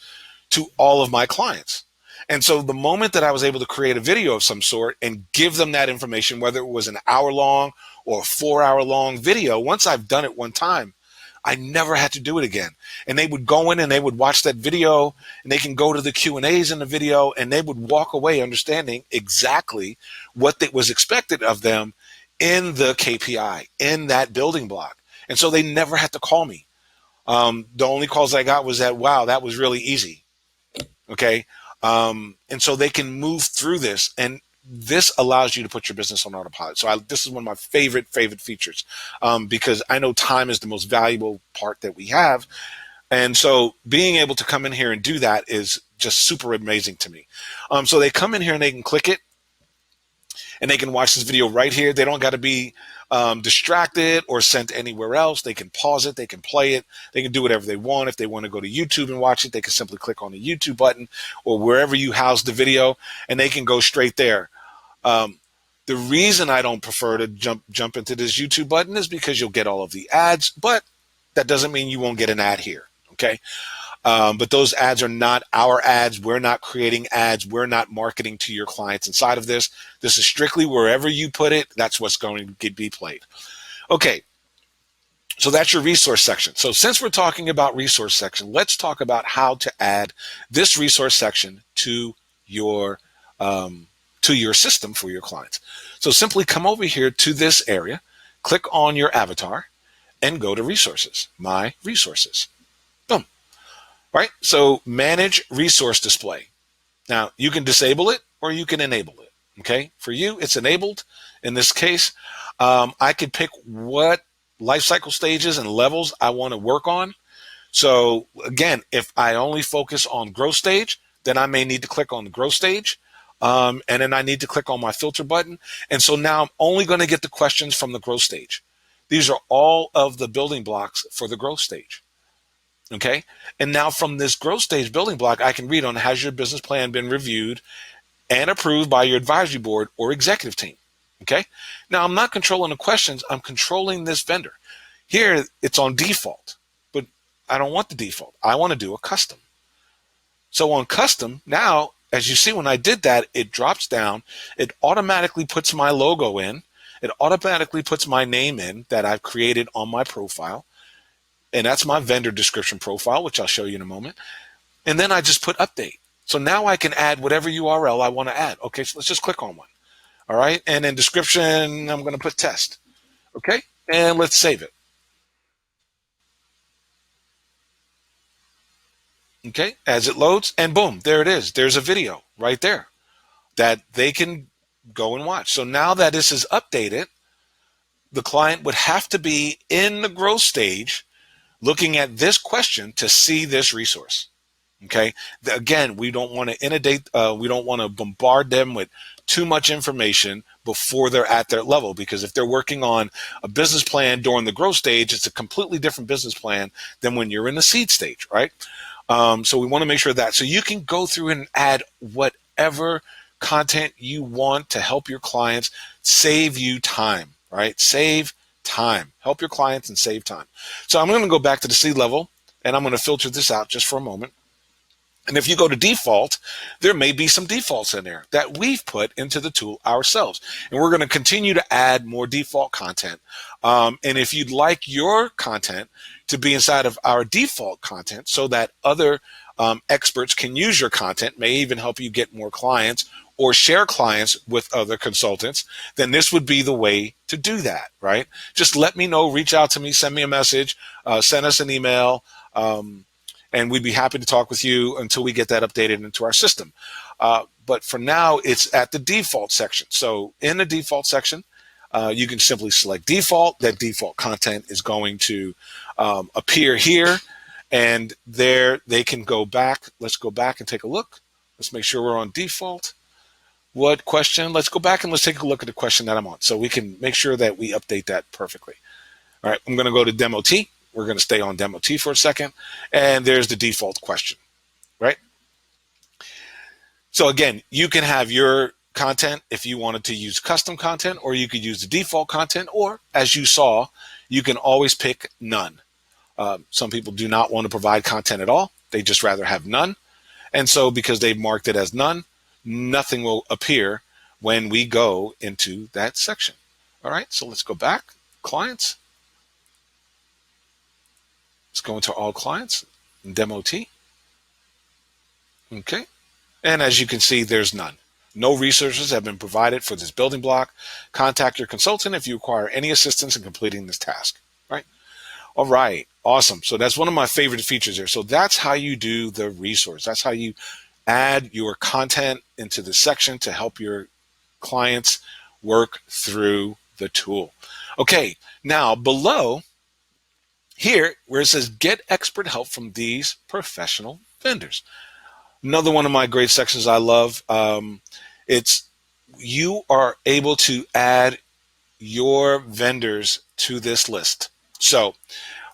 to all of my clients. And so the moment that I was able to create a video of some sort and give them that information, whether it was an hour-long or a 4-hour-long video, once I've done it one time, I never had to do it again. And they would go in and they would watch that video, and they can go to the Q&As in the video, and they would walk away understanding exactly what was expected of them in the KPI, in that building block. And so they never had to call me. The only calls I got was that, wow, that was really easy. Okay. And so they can move through this. And this allows you to put your business on autopilot. So this is one of my favorite features, because I know time is the most valuable part that we have. And so being able to come in here and do that is just super amazing to me. So they come in here and they can click it, and they can watch this video right here. They don't got to be distracted or sent anywhere else. They can pause it. They can play it. They can do whatever they want. If they want to go to YouTube and watch it, they can simply click on the YouTube button or wherever you house the video, and they can go straight there. The reason I don't prefer to jump into this YouTube button is because you'll get all of the ads, but that doesn't mean you won't get an ad here. Okay. But those ads are not our ads. We're not creating ads. We're not marketing to your clients inside of this. This is strictly wherever you put it, that's what's going to be played. Okay, so that's your resource section. So since we're talking about resource section, let's talk about how to add this resource section to your system for your clients. So simply come over here to this area, click on your avatar, and go to resources, my resources. Boom. Right? So manage resource display. Now you can disable it or you can enable it. Okay. For you, it's enabled. In this case, I could pick what life cycle stages and levels I want to work on. So again, if I only focus on growth stage, then I may need to click on the growth stage. And then I need to click on my filter button. And so now I'm only going to get the questions from the growth stage. These are all of the building blocks for the growth stage. Okay. And now from this growth stage building block, I can read on, has your business plan been reviewed and approved by your advisory board or executive team? Okay. Now I'm not controlling the questions. I'm controlling this vendor. Here it's on default, but I don't want the default. I want to do a custom. So on custom, now, as you see, when I did that, it drops down. It automatically puts my logo in. It automatically puts my name in that I've created on my profile. And that's my vendor description profile, which I'll show you in a moment. And then I just put update. So now I can add whatever URL I want to add. Okay, so let's just click on one. All right, and in description, I'm going to put test. Okay, and let's save it. Okay, as it loads, and boom, there it is. There's a video right there that they can go and watch. So now that this is updated, the client would have to be in the growth stage looking at this question to see this resource. Okay. Again, we don't want to inundate, we don't want to bombard them with too much information before they're at their level, because if they're working on a business plan during the growth stage, it's a completely different business plan than when you're in the seed stage, right? So we want to make sure that, so you can go through and add whatever content you want to help your clients save you time, right? Save time, help your clients and save time. So I'm going to go back to the seed level and I'm going to filter this out just for a moment. And if you go to default, there may be some defaults in there that we've put into the tool ourselves. And we're going to continue to add more default content. And if you'd like your content to be inside of our default content so that other experts can use your content, may even help you get more clients or share clients with other consultants, then this would be the way to do that, right? Just let me know, reach out to me, send me a message, send us an email, and we'd be happy to talk with you until we get that updated into our system. But for now, it's at the default section. So in the default section, you can simply select default. That default content is going to appear here. And there they can go back. Let's go back and take a look. Let's make sure we're on default. What question? Let's go back and let's take a look at the question that I'm on so we can make sure that we update that perfectly. All right, I'm going to go to Demo T. We're going to stay on Demo T for a second. And there's the default question, right? So again, you can have your content if you wanted to use custom content, or you could use the default content, or as you saw, you can always pick none. Some people do not want to provide content at all. They just rather have none. And so because they've marked it as none, nothing will appear when we go into that section. All right, so let's go back. Clients. Let's go into all clients, Demo T. Okay. And as you can see, there's none. No resources have been provided for this building block. Contact your consultant if you require any assistance in completing this task, right? All right, awesome. So that's one of my favorite features here. So that's how you do the resource. That's how you add your content into the section to help your clients work through the tool. Okay, now below here where it says get expert help from these professional vendors. Another one of my great sections I love. It's you are able to add your vendors to this list. So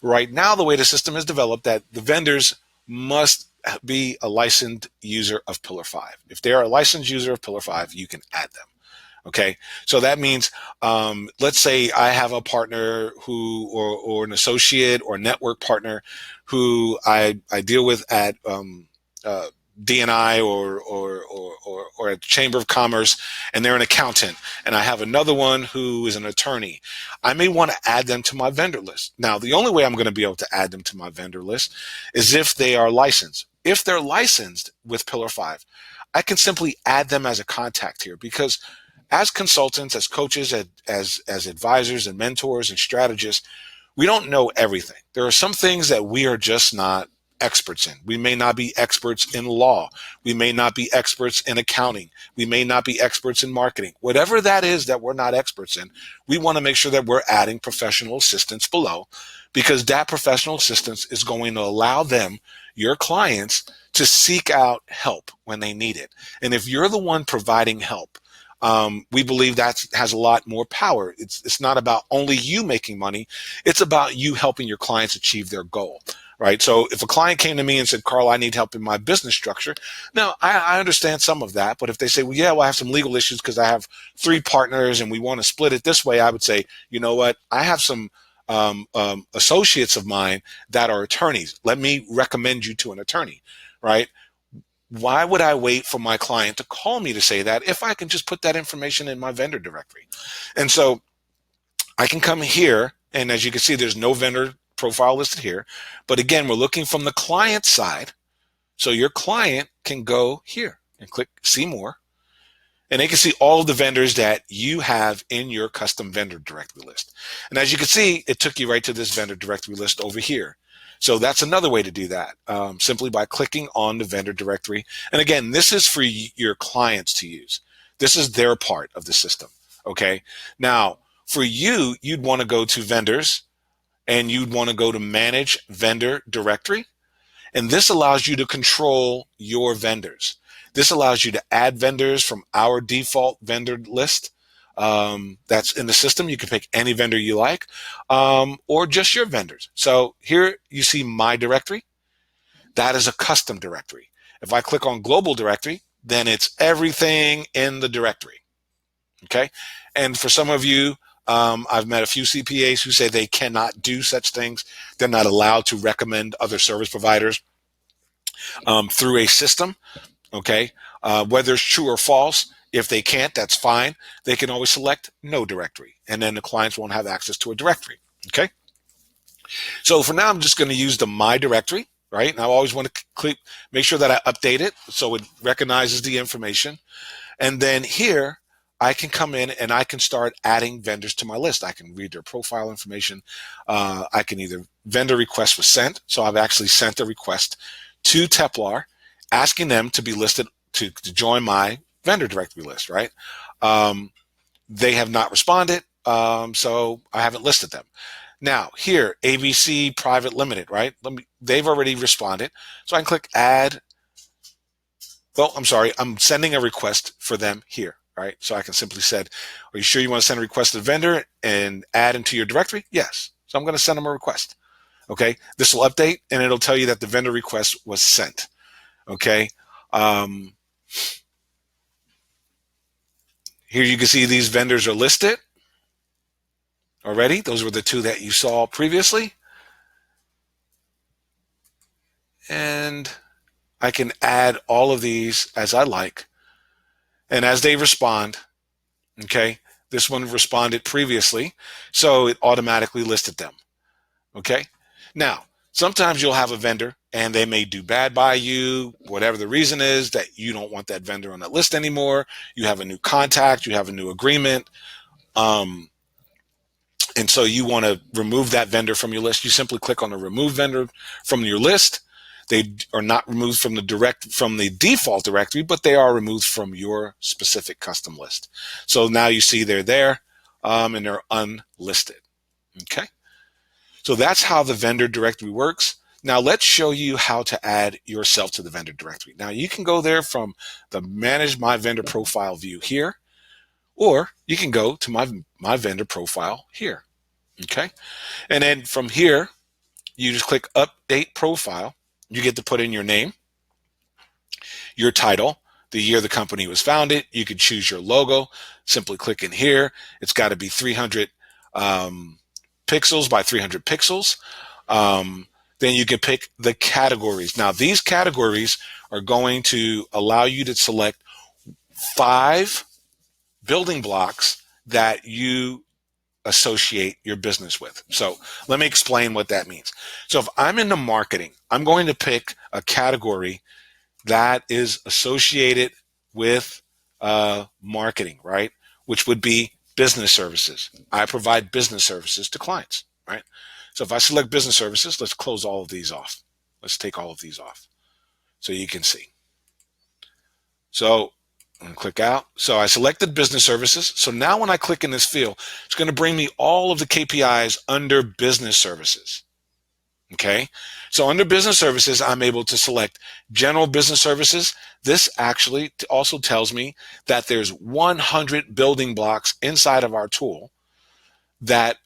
right now, the way the system is developed, that the vendors must be a licensed user of Pillar 5. If they are a licensed user of Pillar 5, you can add them. Okay, so that means, let's say I have a partner who, or an associate or network partner who I deal with at uh, DNI or at the Chamber of Commerce, and they're an accountant, and I have another one who is an attorney. I may want to add them to my vendor list. Now, the only way I'm going to be able to add them to my vendor list is if they are licensed. If they're licensed with Pillar 5, I can simply add them as a contact here, because as consultants, as coaches, as advisors and mentors and strategists, we don't know everything. There are some things that we are just not experts in. We may not be experts in law. We may not be experts in accounting. We may not be experts in marketing. Whatever that is that we're not experts in, we want to make sure that we're adding professional assistance below, because that professional assistance is going to allow them, your clients, to seek out help when they need it. And if you're the one providing help, we believe that has a lot more power. It's not about only you making money. It's about you helping your clients achieve their goal, right? So if a client came to me and said, Carl, I need help in my business structure. Now, I understand some of that, but if they say, well, yeah, well, I have some legal issues because I have 3 partners and we want to split it this way, I would say, you know what? I have some associates of mine that are attorneys. Let me recommend you to an attorney, right? Why would I wait for my client to call me to say that if I can just put that information in my vendor directory? And so I can come here, and as you can see, there's no vendor profile listed here. But again, we're looking from the client side. So your client can go here and click see more, and they can see all of the vendors that you have in your custom vendor directory list. And as you can see, it took you right to this vendor directory list over here. So that's another way to do that, simply by clicking on the vendor directory. And again, this is for your clients to use. This is their part of the system, okay? Now, for you, you'd want to go to vendors, and you'd want to go to manage vendor directory. And this allows you to control your vendors. This allows you to add vendors from our default vendor list that's in the system. You can pick any vendor you like, or just your vendors. So here you see my directory. That is a custom directory. If I click on global directory, then it's everything in the directory. Okay. And for some of you, I've met a few CPAs who say they cannot do such things. They're not allowed to recommend other service providers through a system. Okay. Whether it's true or false, if they can't, that's fine. They can always select no directory, and then the clients won't have access to a directory. Okay. So for now, I'm just going to use the my directory, right? And I always want to make sure that I update it so it recognizes the information. And then here, I can come in and I can start adding vendors to my list. I can read their profile information. I can either vendor request was sent. So I've actually sent a request to Teplar asking them to be listed to join my vendor directory list, right? They have not responded, so I haven't listed them. Now here, ABC Private Limited, right? They've already responded, so I can click add. Well, I'm sorry, I'm sending a request for them here, right? So I can simply say, are you sure you want to send a request to the vendor and add into your directory? Yes. So I'm going to send them a request. Okay. This will update and it'll tell you that the vendor request was sent. Okay. Here you can see these vendors are listed already. Those were the 2 that you saw previously. And I can add all of these as I like. And as they respond, okay, this one responded previously, so it automatically listed them. Okay. Now, sometimes you'll have a vendor and they may do bad by you, whatever the reason is that you don't want that vendor on that list anymore. You have a new contact, you have a new agreement. And so you want to remove that vendor from your list. You simply click on the remove vendor from your list. They are not removed from the default directory, but they are removed from your specific custom list. So now you see they're there, and they're unlisted. Okay. So that's how the vendor directory works. Now let's show you how to add yourself to the vendor directory. Now you can go there from the Manage My Vendor Profile view here, or you can go to my vendor profile here. Okay. And then from here, you just click Update Profile. You get to put in your name, your title, the year the company was founded. You can choose your logo. Simply click in here. It's got to be 300 pixels by 300 pixels. Then you can pick the categories. Now, these categories are going to allow you to select 5 building blocks that you associate your business with. So let me explain what that means. So if I'm into marketing, I'm going to pick a category that is associated with marketing, right? Which would be business services. I provide business services to clients, right? So if I select business services, let's close all of these off. Let's take all of these off so you can see. So I'm going to click out. So I selected business services. So now when I click in this field, it's going to bring me all of the KPIs under business services. Okay. So under business services, I'm able to select general business services. This actually also tells me that there's 100 building blocks inside of our tool that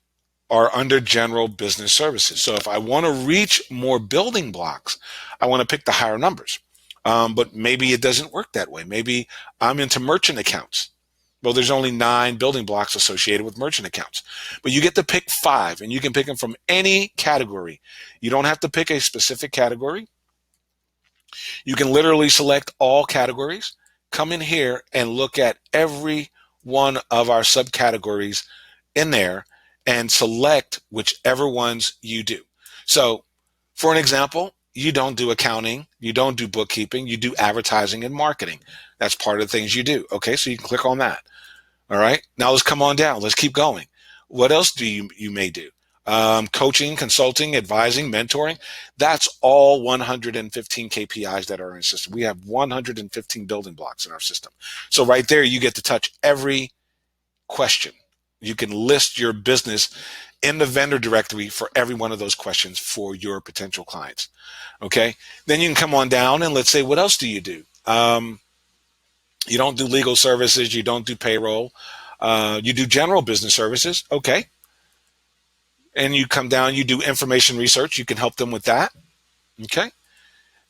are under general business services. So if I want to reach more building blocks, I want to pick the higher numbers. But maybe it doesn't work that way. Maybe I'm into merchant accounts. Well, there's only 9 building blocks associated with merchant accounts. But you get to pick 5, and you can pick them from any category. You don't have to pick a specific category. You can literally select all categories, come in here, and look at every one of our subcategories in there and select whichever ones you do. So, for an example, you don't do accounting, you don't do bookkeeping, you do advertising and marketing. That's part of the things you do. Okay, so you can click on that. All right, now let's come on down. Let's keep going. What else do you may do? Coaching, consulting, advising, mentoring. That's all 115 KPIs that are in the system. We have 115 building blocks in our system. So right there, you get to touch every question. You can list your business in the vendor directory for every one of those questions for your potential clients. Okay. Then you can come on down and let's say, what else do? You don't do legal services. You don't do payroll. You do general business services. Okay. And you come down, you do information research. You can help them with that. Okay.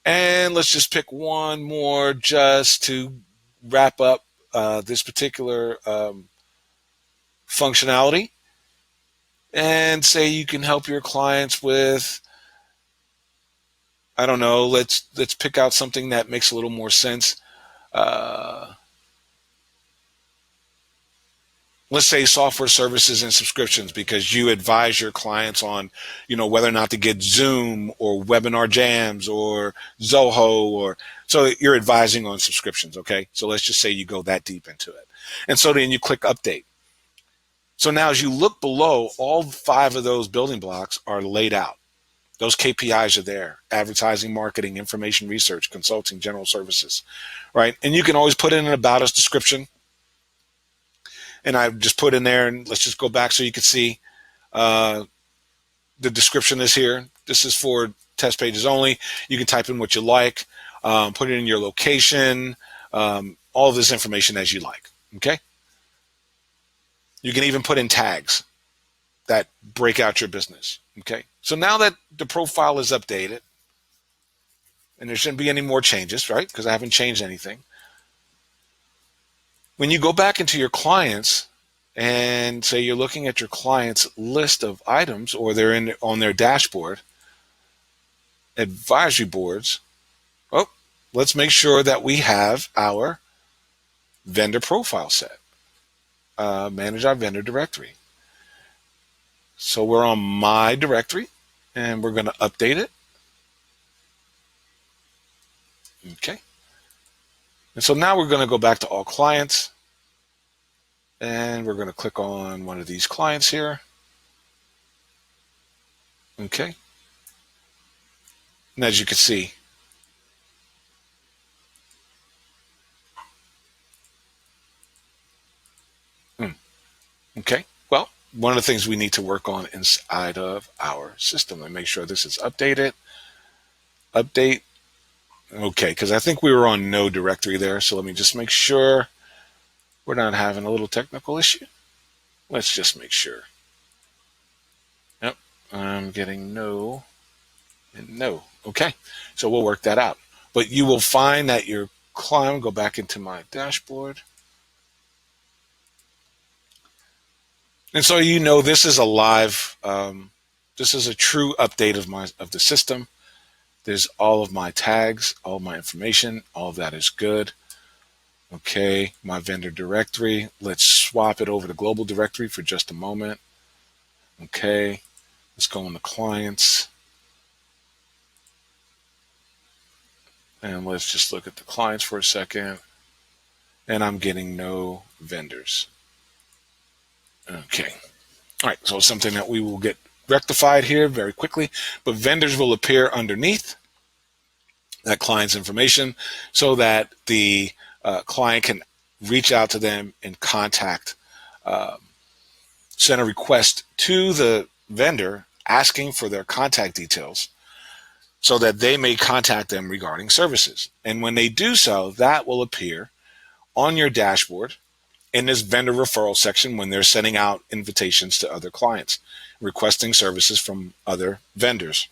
And let's just pick one more just to wrap up this particular functionality, and say you can help your clients with, I don't know, let's pick out something that makes a little more sense. Let's say software services and subscriptions, because you advise your clients on, whether or not to get Zoom or Webinar Jams or Zoho, or so you're advising on subscriptions. Okay. So let's just say you go that deep into it. And so then you click update. So now as you look below, all 5 of those building blocks are laid out. Those KPIs are there: advertising, marketing, information research, consulting, general services, right? And you can always put in an about us description. And I just put in there, and let's just go back so you can see the description is here. This is for test pages only. You can type in what you like, put it in your location, all of this information as you like. Okay. You can even put in tags that break out your business. Okay. So now that the profile is updated, and there shouldn't be any more changes, right? Because I haven't changed anything. When you go back into your clients and say you're looking at your client's list of items, or they're on their dashboard, advisory boards, let's make sure that we have our vendor profile set. Manage our vendor directory. So we're on my directory, and we're going to update it. Okay. And so now we're going to go back to all clients, and we're going to click on one of these clients here. Okay. And as you can see, okay, well, one of the things we need to work on inside of our system and make sure this is updated. Update. Okay, because I think we were on no directory there. So let me just make sure we're not having a little technical issue. Let's just make sure. Yep, I'm getting no and no. Okay, so we'll work that out. But you will find that your client, go back into my dashboard. And so you know this is a live, this is a true update of the system. There's all of my tags, all of my information, all of that is good. Okay, my vendor directory. Let's swap it over to global directory for just a moment. Okay, let's go into clients. And let's just look at the clients for a second. And I'm getting no vendors. Okay. All right, so something that we will get rectified here very quickly, but vendors will appear underneath that client's information so that the client can reach out to them and contact, send a request to the vendor asking for their contact details so that they may contact them regarding services. And when they do so, that will appear on your dashboard in this vendor referral section when they're sending out invitations to other clients, requesting services from other vendors.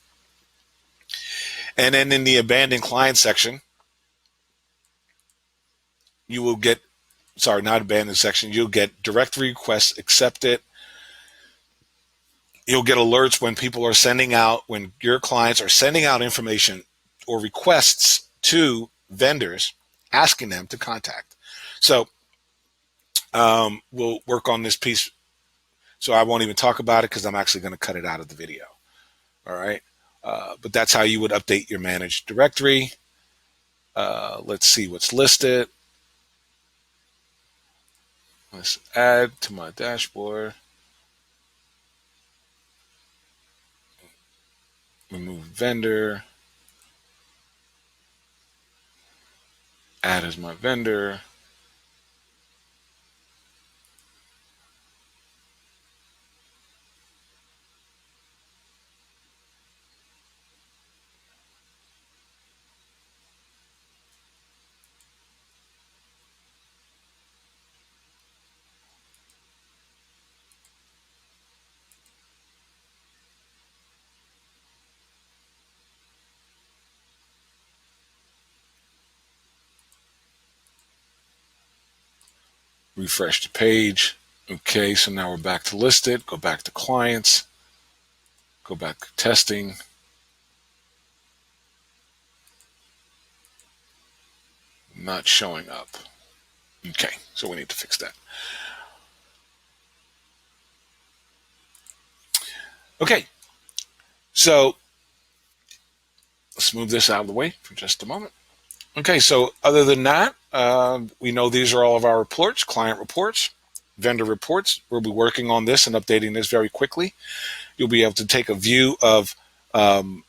And then in the abandoned client section, you will get, sorry, not abandoned section, you'll get directory requests accepted. You'll get alerts when people are sending out, when your clients are sending out information or requests to vendors asking them to contact. So we'll work on this piece. So I won't even talk about it because I'm actually going to cut it out of the video. All right. But that's how you would update your managed directory. Let's see what's listed. Let's add to my dashboard. Remove vendor. Add as my vendor. Refresh the page. Okay, so now we're back to listed. Go back to clients. Go back to testing. Not showing up. Okay, so we need to fix that. Okay, so let's move this out of the way for just a moment. Okay, so other than that, we know these are all of our reports, client reports, vendor reports. We'll be working on this and updating this very quickly. You'll be able to take a view of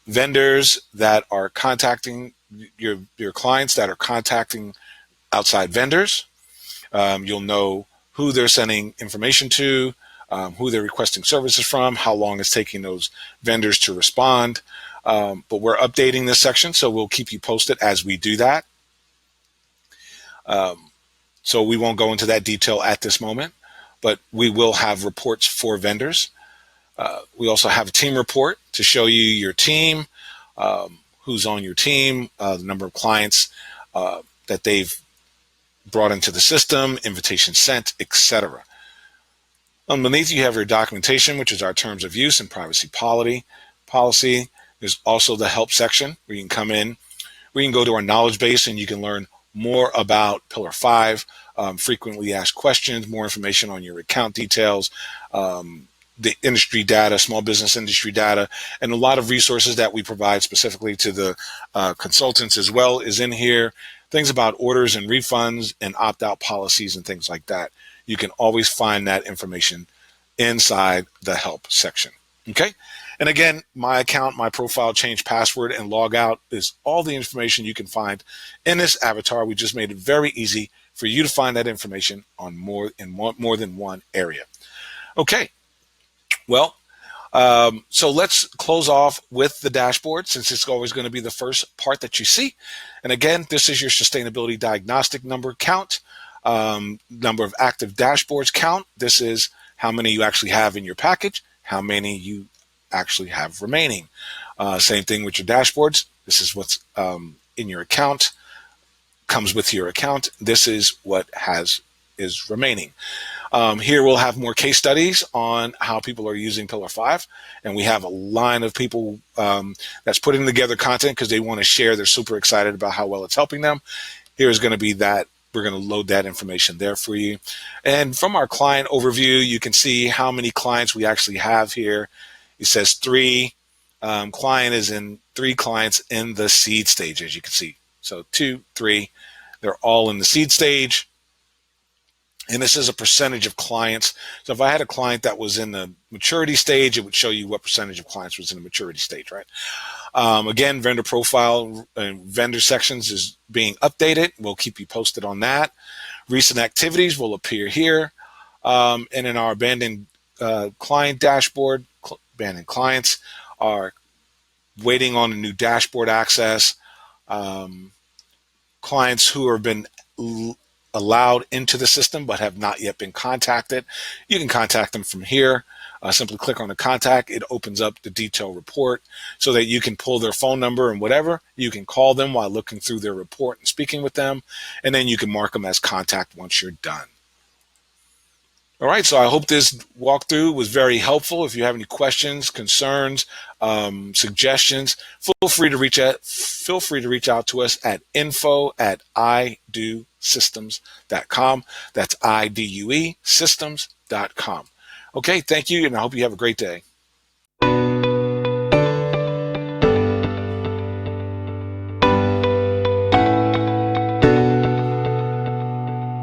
vendors that are contacting your clients that are contacting outside vendors. You'll know who they're sending information to, who they're requesting services from, how long it's taking those vendors to respond. But we're updating this section, so we'll keep you posted as we do that. So we won't go into that detail at this moment, but we will have reports for vendors. We also have a team report to show you your team, who's on your team, the number of clients that they've brought into the system, invitations sent, etc. Underneath, you have your documentation, which is our terms of use and privacy policy. There's also the help section where you can come in. We can go to our knowledge base and you can learn more about Pillar 5, frequently asked questions, more information on your account details, the industry data, small business industry data, and a lot of resources that we provide specifically to the consultants as well is in here. Things about orders and refunds and opt-out policies and things like that. You can always find that information inside the help section. Okay. And again, my account, my profile, change password, and log out is all the information you can find in this avatar. We just made it very easy for you to find that information on more than one area. Okay, well, so let's close off with the dashboard, since it's always going to be the first part that you see. And again, this is your sustainability diagnostic number count, number of active dashboards count. This is how many you actually have in your package, how many you actually have remaining. Same thing with your dashboards. This is what's in your account, comes with your account. This is what is remaining. Here we'll have more case studies on how people are using Pillar 5. And we have a line of people that's putting together content because they want to share. They're super excited about how well it's helping them. Here's going to be that. We're going to load that information there for you. And from our client overview, you can see how many clients we actually have here. It says 3. Client is in 3 clients in the seed stage, as you can see. So 2, 3, they're all in the seed stage. And this is a percentage of clients. So if I had a client that was in the maturity stage, it would show you what percentage of clients was in the maturity stage, right? Again, vendor profile and vendor sections is being updated. We'll keep you posted on that. Recent activities will appear here. And in our abandoned client dashboard, abandoned clients are waiting on a new dashboard access. Clients who have been allowed into the system but have not yet been contacted, you can contact them from here. Simply click on the contact. It opens up the detailed report so that you can pull their phone number and whatever. You can call them while looking through their report and speaking with them, and then you can mark them as contact once you're done. All right, so I hope this walkthrough was very helpful. If you have any questions, concerns, suggestions, feel free to reach out to us at info@idosystems.com. That's IDUE systems.com. Okay, thank you, and I hope you have a great day.